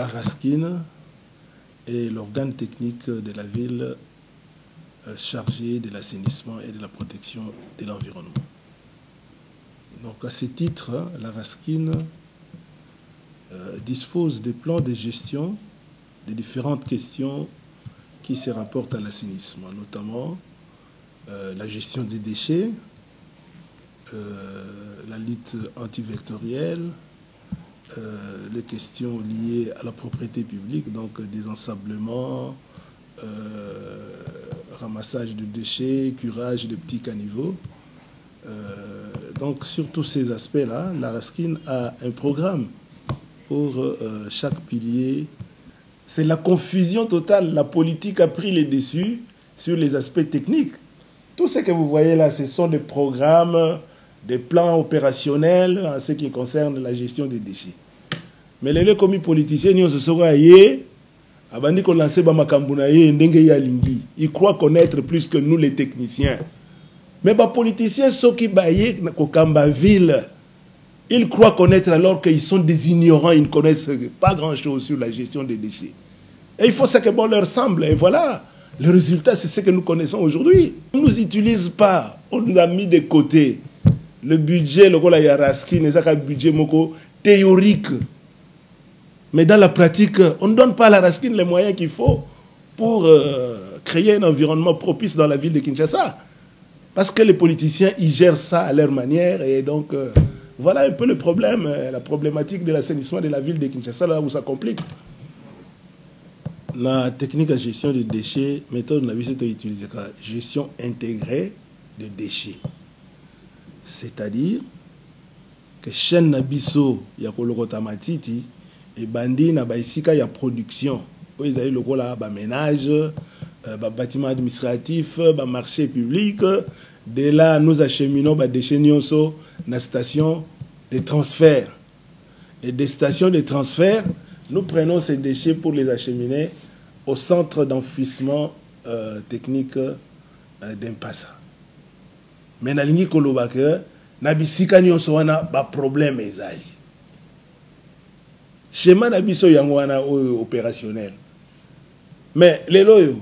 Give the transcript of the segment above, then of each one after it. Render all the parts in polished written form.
la RASKIN est l'organe technique de la ville chargé de l'assainissement et de la protection de l'environnement. Donc à ce titre, la RASKIN dispose des plans de gestion des différentes questions qui se rapportent à l'assainissement, notamment la gestion des déchets, la lutte antivectorielle, les questions liées à la propriété publique, donc des ensablements, ramassage de déchets, curage de petits caniveaux. Donc sur tous ces aspects-là, la RASKIN a un programme pour chaque pilier. C'est la confusion totale. La politique a pris les dessus sur les aspects techniques. Tout ce que vous voyez là, ce sont des programmes, des plans opérationnels en ce qui concerne la gestion des déchets. Mais les commis politiciens, ils croient connaître plus que nous les techniciens. Mais les politiciens, ceux qui baillent dans ville, ils croient connaître alors qu'ils sont des ignorants, ils ne connaissent pas grand-chose sur la gestion des déchets. Et il faut ça que bon leur semble. Et voilà, le résultat, c'est ce que nous connaissons aujourd'hui. On ne nous utilise pas, on nous a mis de côté. Le budget, le RASKIN, c'est un budget théorique. Mais dans la pratique, on ne donne pas à la RASKIN les moyens qu'il faut pour créer un environnement propice dans la ville de Kinshasa. Parce que les politiciens, ils gèrent ça à leur manière. Et donc, voilà un peu le problème, la problématique de l'assainissement de la ville de Kinshasa, là où ça complique. La technique de gestion des déchets, méthode, on a vu c'est utiliser la gestion intégrée des déchets. C'est-à-dire que chaîne Nabiso, il y a le matiti et bandi na baisika ya production. Ils ont le là ménage, bâtiment administratif, marché public. De là, nous acheminons des déchets dans la station de transfert. Et des stations de transfert, nous prenons ces déchets pour les acheminer au centre d'enfouissement technique d'Impasa. Mais na lingi kolobake na bisika nyonso wana ba problème ezali. Schéma na biso yango wana opérationnel. Mais les loyo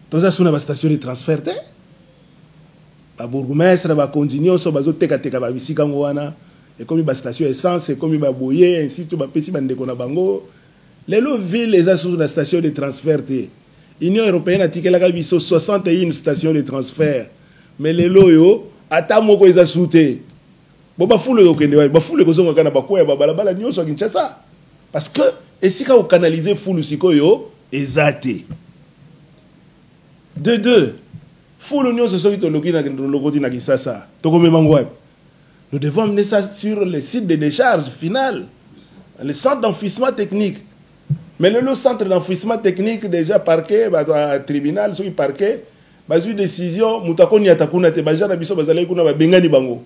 toza suna ba station de transfert te. Ba bourgmestre ba continuer so bazo teka ba bisika ngo wana et comme ba station essence et comme ba boyer ainsi tout ba pesi ba ndeko na bango. Les loyo ville les sous la station de transfert te. Union européenne a tikelaka biso 61 stations de transfert. Mais les loyo ata moko eza souté. Bo ba fule yo kende ba fule ko zonga kana ba koya ba balabala nyonso a Kinshasa. Parce que esika o canaliser fulu sikoyo ezate. De deux, fulu nyonso soki to loki na lokoti na Kinshasa. To ko memangwa. Nous devons amener ça sur le site de décharge final, le centre d'enfouissement technique. Mais le centre d'enfouissement technique déjà parqué bah tribunal soki parqué bah une décision mutakoni atakuna te bah jana biso bazali kuna ba bengani bango.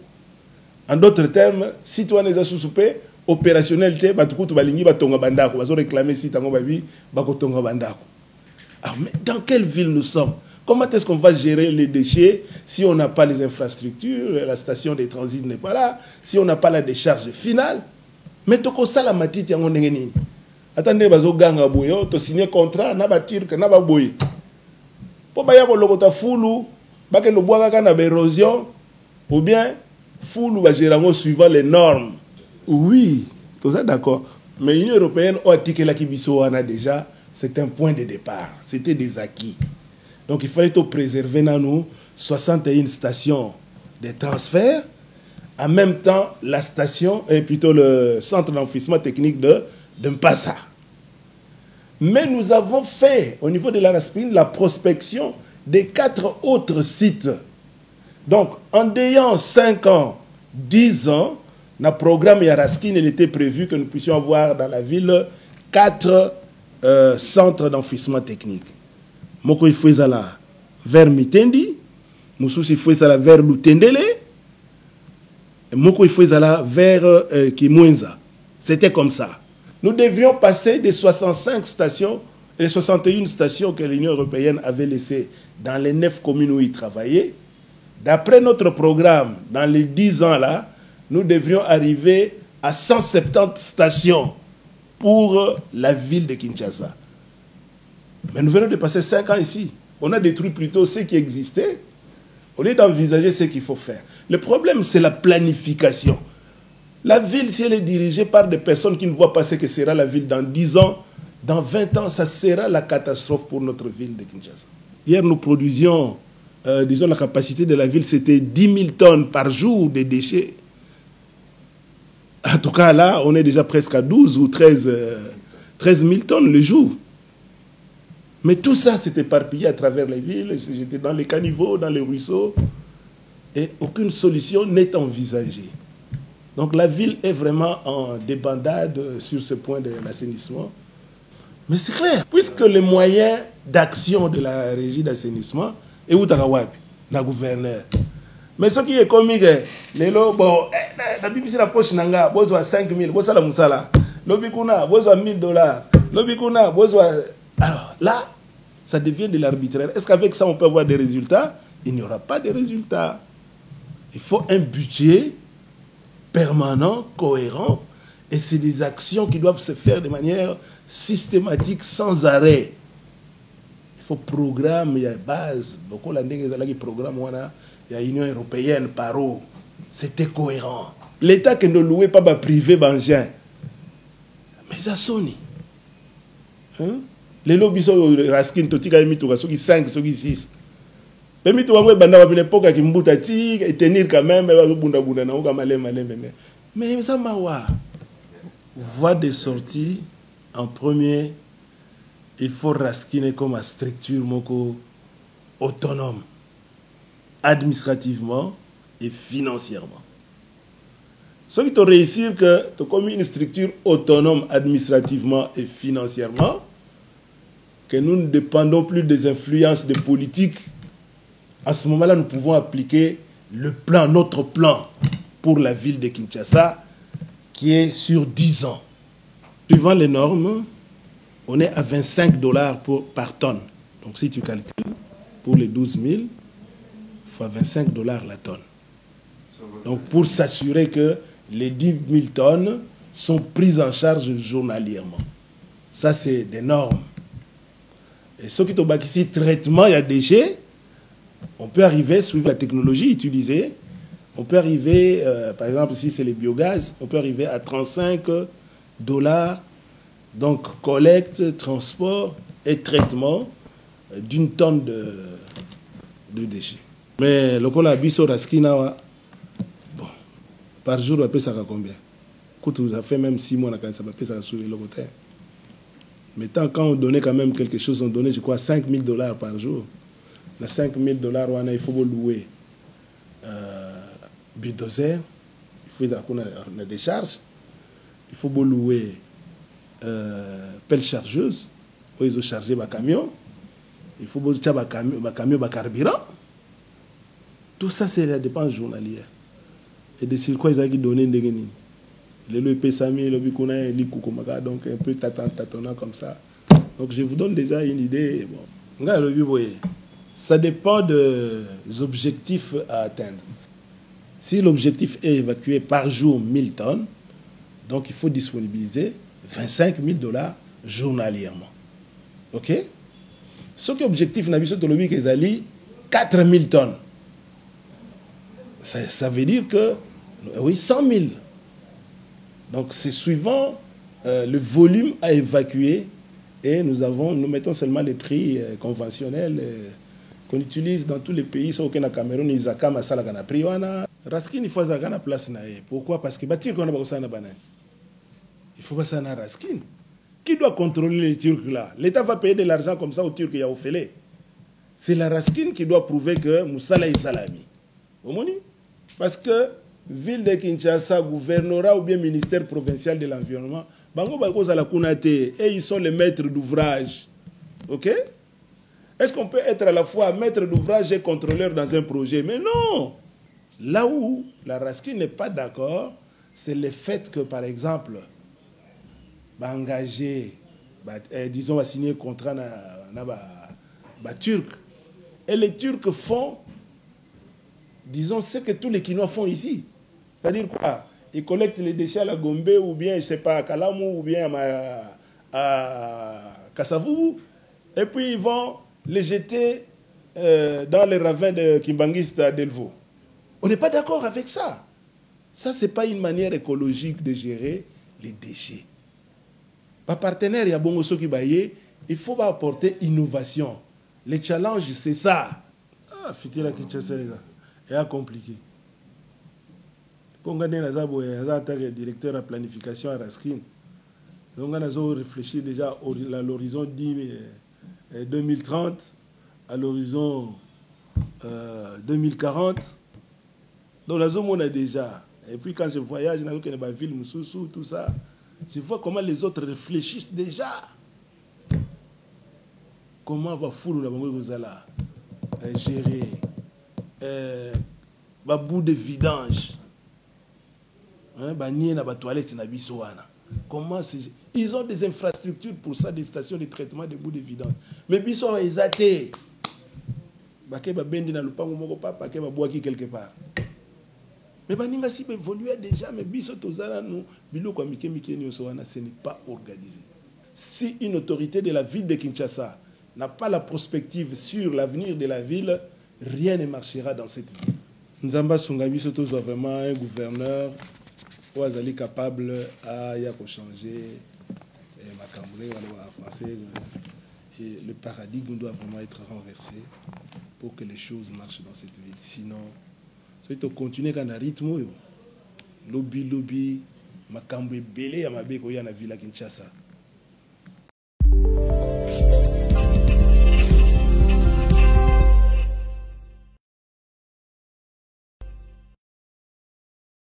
En d'autres termes, si tu as des sous-soupés opérationnels, bah tu balingi ba tonga bandako, bazo réclamer si tango babi ba ko tonga bandako. Ah mais dans quelle ville nous sommes? Comment est-ce qu'on va gérer les déchets si on n'a pas les infrastructures, la station de transit n'est pas là, si on n'a pas la décharge finale? Mais toko sala matiti yango ndenge nini? Attendez bazo ganga boyo to signer contrat na ba tir que na ba boy. Po ba ya ko lokota fulu, ba ke no boaka kana ba érosion ou bien fulu ba gérango suivant les normes. Oui, tout ça d'accord. Mais l'Union européenne a dit que la Kibiso en a déjà, c'est un point de départ, c'était des acquis. Donc il fallait tout préserver dans nous 61 stations de transfert, en même temps la station, et plutôt le centre d'enfouissement technique de Mpasa. Mais nous avons fait, au niveau de la RASKIN, la prospection des 4 autres sites. Donc, en ayant 5 ans, 10 ans, dans le programme RASKIN, il était prévu que nous puissions avoir dans la ville 4 centres d'enfouissement technique. Moko il faut ça vers Mitendi, Moussous il faut ça vers Lutendele, et Moko il faut ça vers Kimwenza. C'était comme ça. Nous devions passer des 65 stations, les 61 stations que l'Union européenne avait laissées dans les 9 communes où ils travaillaient. D'après notre programme, dans les 10 ans là, nous devrions arriver à 170 stations pour la ville de Kinshasa. Mais nous venons de passer 5 ans ici. On a détruit plutôt ce qui existait au lieu d'envisager ce qu'il faut faire. Le problème, c'est la planification. La ville, si elle est dirigée par des personnes qui ne voient pas ce que sera la ville dans 10 ans, dans 20 ans, ça sera la catastrophe pour notre ville de Kinshasa. Hier, nous produisions, disons, la capacité de la ville, c'était 10 000 tonnes par jour de déchets. En tout cas, là, on est déjà presque à 12 ou 13 000 tonnes le jour. Mais tout ça s'est éparpillé à travers les villes. J'étais dans les caniveaux, dans les ruisseaux. Et aucune solution n'est envisagée. Donc la ville est vraiment en débandade sur ce point de l'assainissement. Mais c'est clair, puisque les moyens d'action de la régie d'assainissement est où Takawapi, la gouverneur. Mais ce qui est comique, les lots, bon, la BBC la poche nanga, besoin 5 000, besoin la moussala, l'obikuna, besoin $1,000, l'obikuna, besoin. Alors là, ça devient de l'arbitraire. Est-ce qu'avec ça on peut avoir des résultats? Il n'y aura pas de résultats. Il faut un budget permanent, cohérent, et c'est des actions qui doivent se faire de manière systématique, sans arrêt. Il faut programme, il y a base. Beaucoup de programme, il y a l'Union européenne, paro. C'était cohérent. L'État qui ne louait pas privé, bangin. Mais ça sonne. Les lobbies sont raskin, totika mituka, ceux qui 5, ceux qui 6. Mais mituka mwe banda wa l'époque qui mbuta ti et tenir quand même, mais ça m'a voie de sortie en premier, il faut raskiner comme une structure moko autonome, administrativement et financièrement. Ce qui te réussir que tu comme une structure autonome administrativement et financièrement, que nous ne dépendons plus des influences des politiques. À ce moment-là, nous pouvons appliquer le plan, notre plan pour la ville de Kinshasa, qui est sur 10 ans. Suivant les normes, on est à $25 par tonne. Donc si tu calcules, pour les 12 000, il faut $25 la tonne. Donc pour s'assurer que les 10 000 tonnes sont prises en charge journalièrement. Ça, c'est des normes. Et ce qui est ici, traitement, il y a déchets, on peut arriver, suivant la technologie utilisée, on peut arriver, par exemple, si c'est les biogaz, on peut arriver à $35, donc collecte, transport et traitement d'une tonne de déchets. Mais le col abisso raskina, bon, par jour, on peut ça combien? Quand ça fait même 6 mois, ça peut ça sur le côté. Mais tant quand on donnait quand même quelque chose, on donnait, je crois, $5,000 par jour. Les $5,000, il faut louer bulldozer, il faut des charges, il faut louer pelle chargeuse, où ils ont chargé ma camion, il faut louer camion carburant. Tout ça, c'est la dépense journalière. Et des circuits, ils ont donné des gains. Le Pessami, le Bikuna, le Koukoumaka, donc un peu tâtonnant comme ça. Donc je vous donne déjà une idée. Bon. Ça dépend des objectifs à atteindre. Si l'objectif est évacué par jour 1000 tonnes, donc il faut disponibiliser $25,000 journalièrement. OK? Ce qui est objectif, c'est 4000 tonnes. Ça veut dire que, oui, 100 000. Donc c'est suivant le volume à évacuer et nous mettons seulement les prix conventionnels qu'on utilise dans tous les pays, sauf que na Cameroun, ils ont masala kana prix wana. Raskin il faut na place na. Pourquoi? Parce que batir qu'on a pas ça na banane. Il faut pas ça na Raskin. Qui doit contrôler les Turcs là? L'État va payer de l'argent comme ça aux Turcs et aux Félés. C'est la Raskin qui doit prouver que Moussala est salami. Vous comprenez? Parce que ville de Kinshasa, gouvernorat ou bien ministère provincial de l'environnement, et ils sont les maîtres d'ouvrage. OK? Est-ce qu'on peut être à la fois maître d'ouvrage et contrôleur dans un projet? Mais non! Là où la Raskin n'est pas d'accord, c'est le fait que, par exemple, engager, disons, va signer un contrat turc. Et les Turcs font, disons, ce que tous les Kinois font ici. C'est-à-dire quoi? Ils collectent les déchets à la Gombe, ou bien, je sais pas, à Kalamou, ou bien à Kassavou. Et puis, ils vont les jeter dans les ravins de Kimbanguiste à Delvaux. On n'est pas d'accord avec ça. Ça, ce n'est pas une manière écologique de gérer les déchets. Par partenaire, il y a bon qui baillé, il faut apporter innovation. Les challenges, c'est ça. Ah, Fitila Kinshasa, c'est compliqué. Quand on est directeur de planification à Raskin, donc on a réfléchi déjà à l'horizon 2030, à l'horizon 2040. Donc la zone on a déjà. Et puis quand je voyage dans la ville, Moussoussou, tout ça, je vois comment les autres réfléchissent déjà. Comment va foutre la banque gérer bout de vidange. Comment ils ont des infrastructures pour ça, des stations de traitement de bouts de vidange. Mais ils sont exatés. Quelque part. Mais baninga si évoluer déjà, mais biso tozala nous biloko mike nyoswana, ce n'est pas organisé. Si une autorité de la ville de Kinshasa n'a pas la prospective sur l'avenir de la ville, rien ne marchera dans cette ville. Nzamba Sungabiso tozo vraiment un gouverneur qui est capable à changer et le paradigme doit vraiment être renversé pour que les choses marchent dans cette ville. Sinon, si tu continues à un rythme, lobby, makambo belé à ma béko ya na ville à Kinshasa.